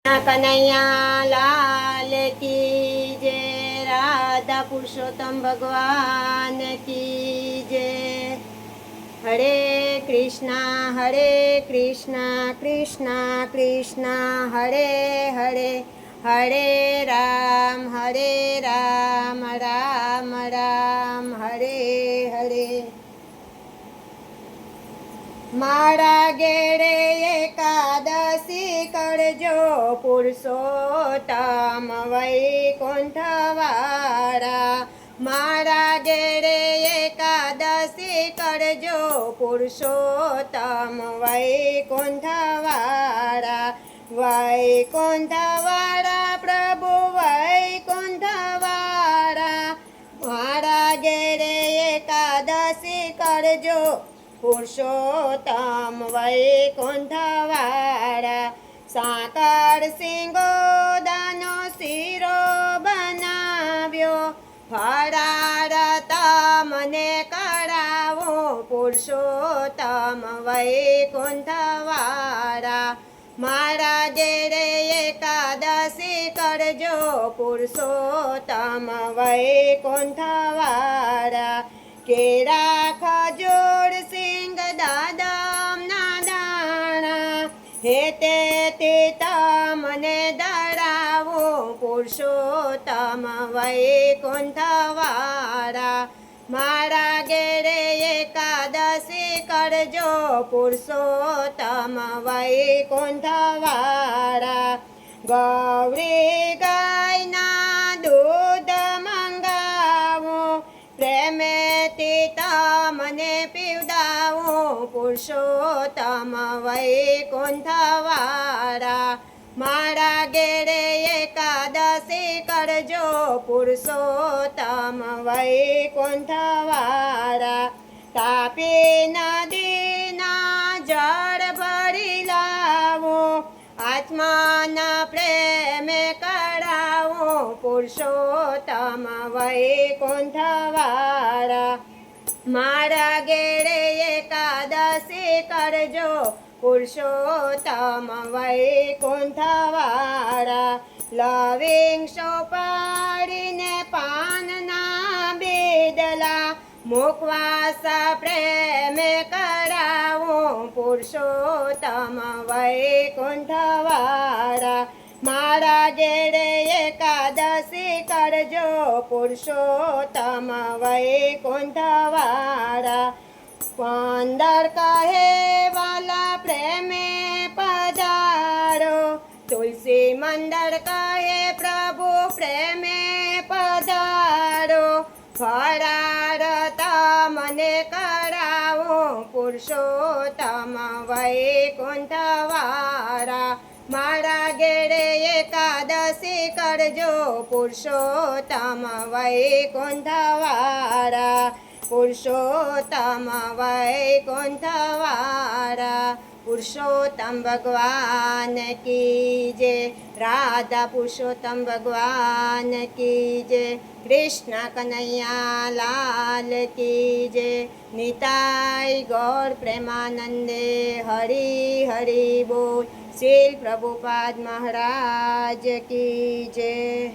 कन्हैया लाल की जय। राधा पुरुषोत्तम भगवान की जय। हरे कृष्णा कृष्णा कृष्णा हरे हरे, हरे राम राम राम हरे हरे। मारा गेड़े एकादशी करजो पुरुषोत्तम वैकुंठवारा। मारा गेड़े एकादशी करजो पुरुषोत्तम वैकुंठवारा। वैकुंठवारा प्रभु वैकुंठवारा। मारा गेड़े एकादशी करजो पुरुषोत्तम वैकुंठवारा। साकर सिंगो दानो शीरो बनाव्यो। फरार तमने करावो पुरुषोत्तम वैकुंठवारा। मारा जेरे एकादशी करजो पुरुषोत्तम वैकुंठवारा। केरा खजूर सिंग दादम नादाना। हेते ते तमने धरावो पुरुषोत्तम वैकुंठवारा। मारा गेड़े एकादशी करजो पुरुषोत्तम वैकुंठवारा। गौरी गायना दूध मंगावो। प्रेमे तमने पीवदावो पुरुषोत्तम वैकुंठवारा। मारा गेड़े एकादशी करजो पुरुषोत्तम वैकुंठवारा। तापी नदीना जड़ भरी लावो। आत्माना प्रेमे करावो पुरुषोत्तम वैकुंठवारा। मारा गेड़े एकादशी करजो पुरुषोत्तम वैकुंठवारा। लविंग सोपारीने पानना बेदला। मुखवास प्रेमे करावो पुरुषोत्तम वैकुंठवारा। मारा गेड़े एकादशी करजो पुरुषोत्तम वैकुंठवारा। पंदर कहे वाला प्रेमे पधारो। तुलसी मंदर कहे प्रभु प्रेमे पधारो। फरार तमने करावो पुरुषोत्तम वैकुंठवारा। मारा गेड़े एकादशी करजो पुरुषोत्तम वैकुंठवारा। पुरुषोत्तम वैकुंठवारा। पुरुषोत्तम भगवान की जय। राधा पुरुषोत्तम भगवान की जय। कृष्ण कन्हैया लाल की जय। निताय गौर प्रेमानंदे हरि हरि बोल। श्री प्रभुपाद महाराज की जय।